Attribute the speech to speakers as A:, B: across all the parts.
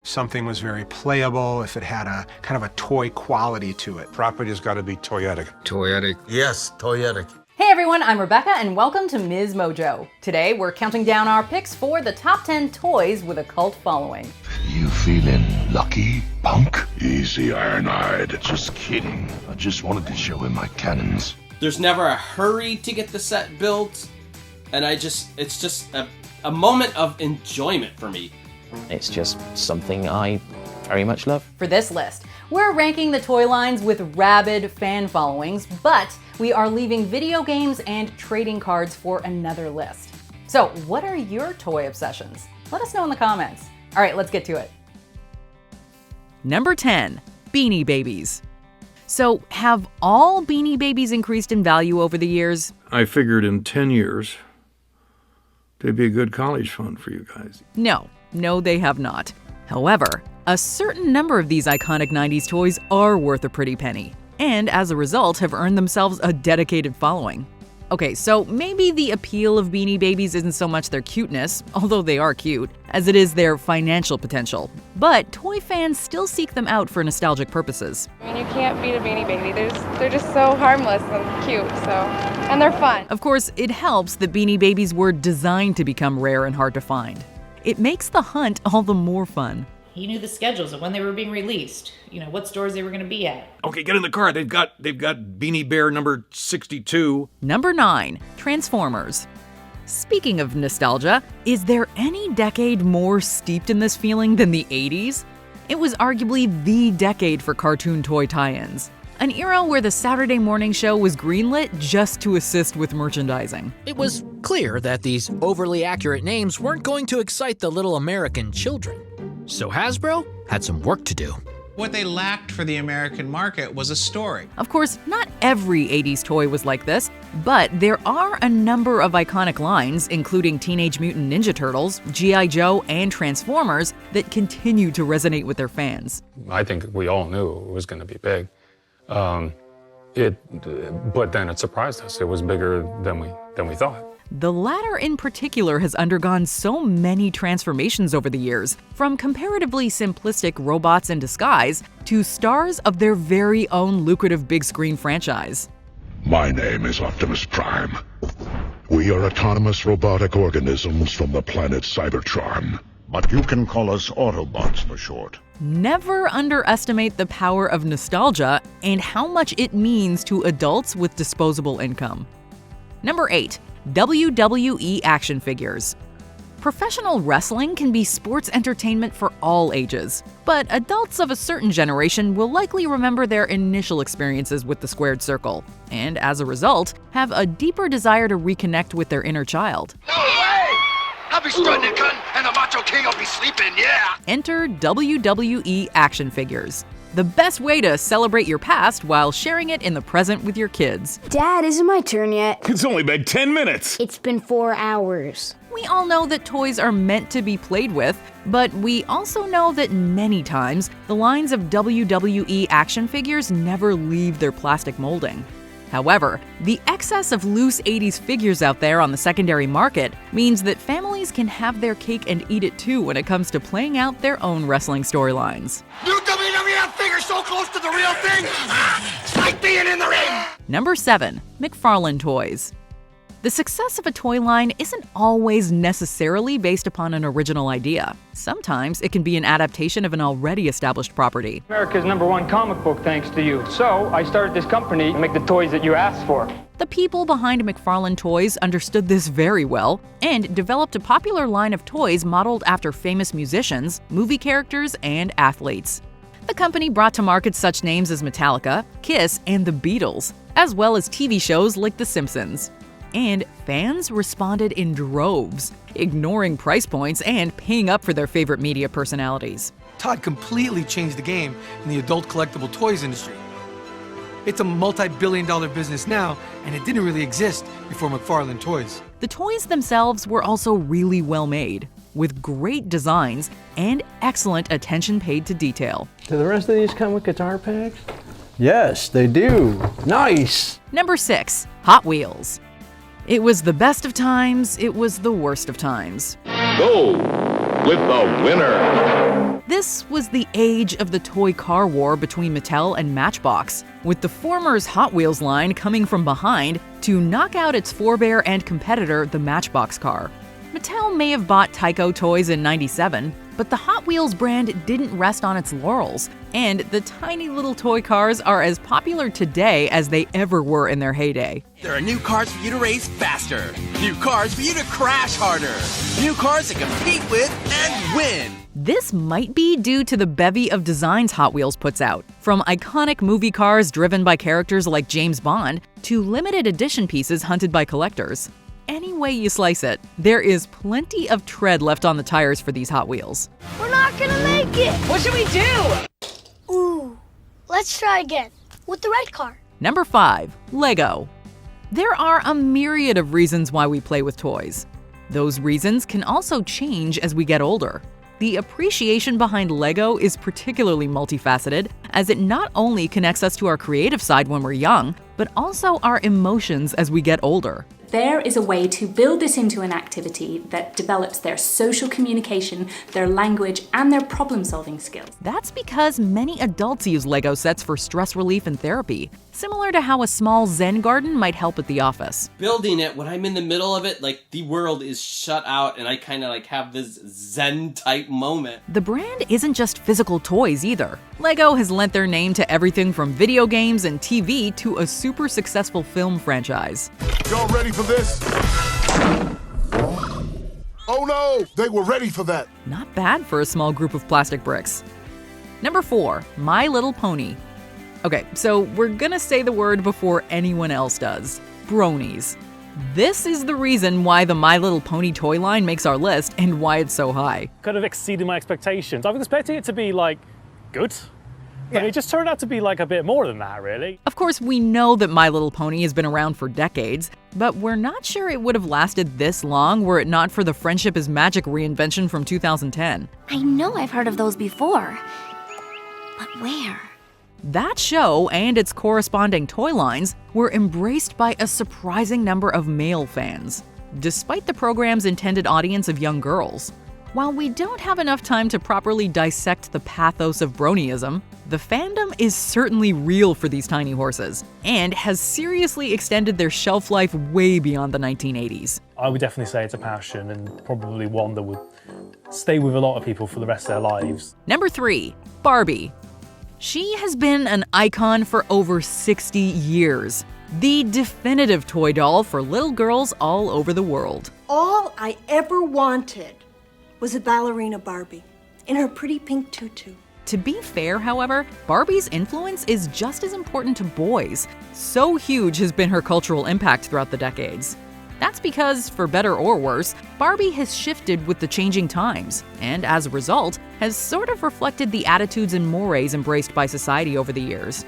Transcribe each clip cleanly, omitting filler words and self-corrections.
A: something was very playable, if it had a kind of a toy quality to it.
B: Property's got to be toyetic.
C: Toyetic.
D: Yes, toyetic.
E: Hey everyone, I'm Rebecca and welcome to MsMojo. Today we're counting down our picks for the top 10 toys with a cult following.
F: You feeling lucky, punk? Easy, Ironhide. Just kidding. I just wanted to show him my cannons.
G: There's never a hurry to get the set built, and it's just a moment of enjoyment for me.
H: It's just something I very much love.
E: For this list, we're ranking the toy lines with rabid fan followings, but we are leaving video games and trading cards for another list. So what are your toy obsessions? Let us know in the comments. All right, let's get to it.
I: Number 10, Beanie Babies. So have all Beanie Babies increased in value over the years?
B: I figured in 10 years, they'd be a good college fund for you guys.
I: No, they have not. However, a certain number of these iconic 90s toys are worth a pretty penny, and as a result have earned themselves a dedicated following. Okay, so maybe the appeal of Beanie Babies isn't so much their cuteness, although they are cute, as it is their financial potential. But toy fans still seek them out for nostalgic purposes.
J: I mean, you can't beat a Beanie Baby. They're just so harmless and cute, and they're fun.
I: Of course, it helps that Beanie Babies were designed to become rare and hard to find. It makes the hunt all the more fun.
K: He knew the schedules of when they were being released, what stores they were going to be at.
B: Okay, get in the car. They've got Beanie Bear number 62.
I: Number 9, Transformers. Speaking of nostalgia, is there any decade more steeped in this feeling than the 80s? It was arguably the decade for cartoon toy tie-ins. An era where the Saturday morning show was greenlit just to assist with merchandising.
L: It was clear that these overly accurate names weren't going to excite the little American children. So Hasbro had some work to do.
M: What they lacked for the American market was a story.
I: Of course, not every 80s toy was like this, but there are a number of iconic lines, including Teenage Mutant Ninja Turtles, G.I. Joe, and Transformers, that continue to resonate with their fans.
N: I think we all knew it was going to be big. But then it surprised us. It was bigger than we thought.
I: The latter in particular has undergone so many transformations over the years, from comparatively simplistic robots in disguise to stars of their very own lucrative big screen franchise.
F: My name is Optimus Prime. We are autonomous robotic organisms from the planet Cybertron. But you can call us Autobots for short.
I: Never underestimate the power of nostalgia and how much it means to adults with disposable income. Number 8. WWE Action Figures. Professional wrestling can be sports entertainment for all ages, but adults of a certain generation will likely remember their initial experiences with the squared circle, and as a result, have a deeper desire to reconnect with their inner child.
F: No way! I'll be strutting, cunt, and the Macho King will be sleeping, yeah!
I: Enter WWE Action Figures. The best way to celebrate your past while sharing it in the present with your kids.
O: Dad, isn't my turn yet?
B: It's only been 10 minutes.
O: It's been 4 hours.
I: We all know that toys are meant to be played with, but we also know that many times the lines of WWE action figures never leave their plastic molding. However, the excess of loose 80s figures out there on the secondary market means that families can have their cake and eat it too when it comes to playing out their own wrestling storylines.
F: New WWF figure so close to the real thing! It's like being in the ring!
I: Number 7. McFarlane Toys. The success of a toy line isn't always necessarily based upon an original idea. Sometimes it can be an adaptation of an already established property.
P: America's #1 comic book thanks to you. So I started this company to make the toys that you asked for.
I: The people behind McFarlane Toys understood this very well and developed a popular line of toys modeled after famous musicians, movie characters, and athletes. The company brought to market such names as Metallica, Kiss, and the Beatles, as well as TV shows like The Simpsons. And fans responded in droves, ignoring price points and paying up for their favorite media personalities.
Q: Todd completely changed the game in the adult collectible toys industry. It's a multi-billion-dollar business now, and it didn't really exist before McFarlane Toys.
I: The toys themselves were also really well made, with great designs and excellent attention paid to detail.
R: Do the rest of these come with guitar packs? Yes, they do. Nice!
I: Number 6. Hot Wheels. It was the best of times, it was the worst of times.
S: Go!
C: with the winner.
I: This was the age of the toy car war between Mattel and Matchbox, with the former's Hot Wheels line coming from behind to knock out its forebear and competitor, the Matchbox car. Mattel may have bought Tyco toys in '97, but the Hot Wheels brand didn't rest on its laurels, and the tiny little toy cars are as popular today as they ever were in their heyday.
D: There are new cars for you to race faster, new cars for you to crash harder, new cars to compete with and win.
I: This might be due to the bevy of designs Hot Wheels puts out, from iconic movie cars driven by characters like James Bond to limited edition pieces hunted by collectors. Any way you slice it, there is plenty of tread left on the tires for these Hot Wheels.
O: We're not gonna make it!
K: What should we do?
O: Ooh, let's try again with the red car.
I: Number 5. Lego. There are a myriad of reasons why we play with toys. Those reasons can also change as we get older. The appreciation behind Lego is particularly multifaceted, as it not only connects us to our creative side when we're young, but also our emotions as we get older.
S: There is a way to build this into an activity that develops their social communication, their language, and their problem-solving skills.
I: That's because many adults use Lego sets for stress relief and therapy, similar to how a small Zen garden might help at the office.
G: Building it, when I'm in the middle of it, like the world is shut out and I kind of like have this Zen type moment.
I: The brand isn't just physical toys either. Lego has lent their name to everything from video games and TV to a super successful film franchise.
F: Y'all ready for this? Oh no, they were ready for that.
I: Not bad for a small group of plastic bricks. Number 4, My Little Pony. Okay, so we're gonna say the word before anyone else does. Bronies. This is the reason why the My Little Pony toy line makes our list and why it's so high.
T: Kind of exceeded my expectations. I was expecting it to be like, good. But it just turned out to be like a bit more than that, really.
I: Of course, we know that My Little Pony has been around for decades, but we're not sure it would have lasted this long were it not for the Friendship is Magic reinvention from 2010.
O: I know I've heard of those before, but where?
I: That show and its corresponding toy lines were embraced by a surprising number of male fans, despite the program's intended audience of young girls. While we don't have enough time to properly dissect the pathos of bronyism, the fandom is certainly real for these tiny horses and has seriously extended their shelf life way beyond the 1980s.
T: I would definitely say it's a passion and probably one that would stay with a lot of people for the rest of their lives.
I: Number 3, Barbie. She has been an icon for over 60 years. The definitive toy doll for little girls all over the world.
U: All I ever wanted was a ballerina Barbie in her pretty pink tutu.
I: To be fair, however, Barbie's influence is just as important to boys. So huge has been her cultural impact throughout the decades. That's because, for better or worse, Barbie has shifted with the changing times, and as a result, has sort of reflected the attitudes and mores embraced by society over the years.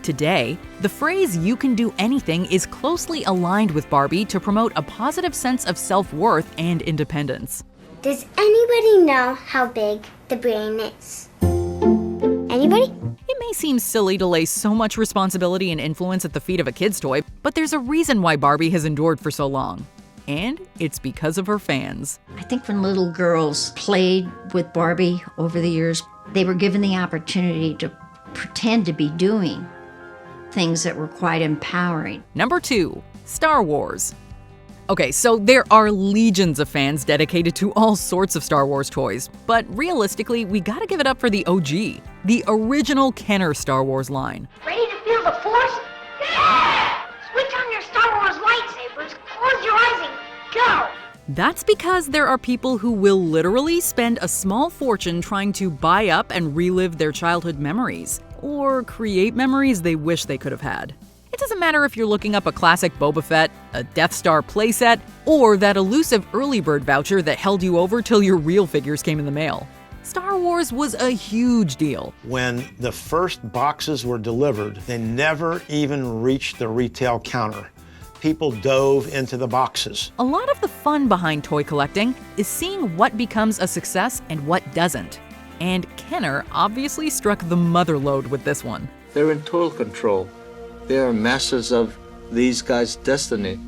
I: Today, the phrase "you can do anything" is closely aligned with Barbie to promote a positive sense of self-worth and independence.
O: Does anybody know how big the brain is? Anybody?
I: It may seem silly to lay so much responsibility and influence at the feet of a kid's toy, but there's a reason why Barbie has endured for so long. And it's because of her fans.
V: I think when little girls played with Barbie over the years, they were given the opportunity to pretend to be doing things that were quite empowering.
I: Number 2, Star Wars. Okay, so there are legions of fans dedicated to all sorts of Star Wars toys, but realistically, we gotta give it up for the OG, the original Kenner Star Wars line.
O: Ready to feel the Force? Yeah! Switch on your Star Wars lightsabers, close your eyes, and go!
I: That's because there are people who will literally spend a small fortune trying to buy up and relive their childhood memories, or create memories they wish they could have had. It doesn't matter if you're looking up a classic Boba Fett, a Death Star playset, or that elusive early bird voucher that held you over till your real figures came in the mail. Star Wars was a huge deal.
W: When the first boxes were delivered, they never even reached the retail counter. People dove into the boxes.
I: A lot of the fun behind toy collecting is seeing what becomes a success and what doesn't. And Kenner obviously struck the mother lode with this one.
X: They're in total control. They are masters of these guys' destiny.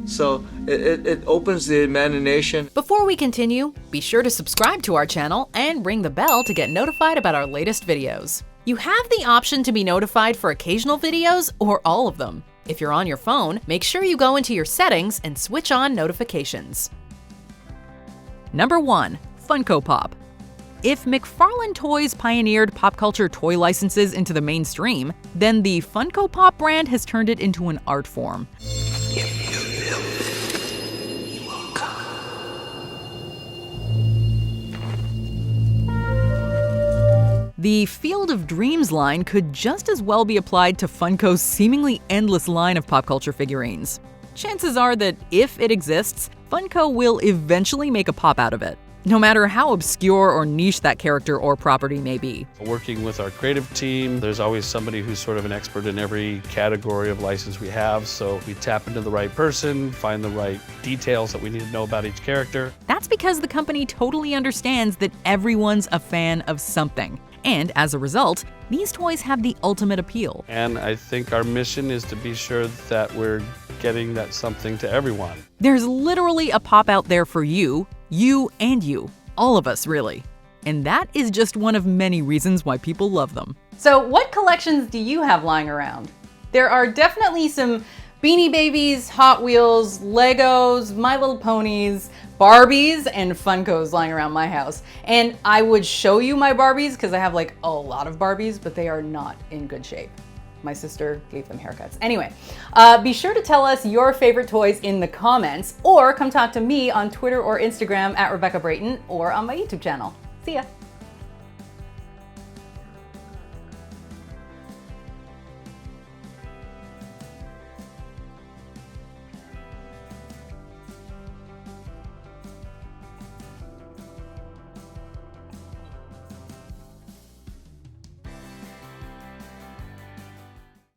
X: So it opens the imagination.
I: Before Before we continue, be sure to subscribe to our channel and ring the bell to get notified about our latest videos. You have the option to be notified for occasional videos or all of them. If you're on your phone, make sure you go into your settings and switch on notifications. Number 1. Funko Pop. If McFarlane Toys pioneered pop culture toy licenses into the mainstream, then the Funko Pop brand has turned it into an art form. The Field of Dreams line could just as well be applied to Funko's seemingly endless line of pop culture figurines. Chances are that if it exists, Funko will eventually make a pop out of it, no matter how obscure or niche that character or property may be.
A: Working with our creative team, there's always somebody who's sort of an expert in every category of license we have, so we tap into the right person, find the right details that we need to know about each character.
I: That's because the company totally understands that everyone's a fan of something. And as a result, these toys have the ultimate appeal.
A: And I think our mission is to be sure that we're getting that something to everyone.
I: There's literally a pop out there for you and you. All of us, really. And that is just one of many reasons why people love them.
E: So what collections do you have lying around? There are definitely some Beanie Babies, Hot Wheels, Legos, My Little Ponies, Barbies, and Funkos lying around my house. And I would show you my Barbies because I have like a lot of Barbies, but they are not in good shape. My sister gave them haircuts. Anyway, be sure to tell us your favorite toys in the comments, or come talk to me on Twitter or Instagram at Rebecca Brayton, or on my YouTube channel. See ya.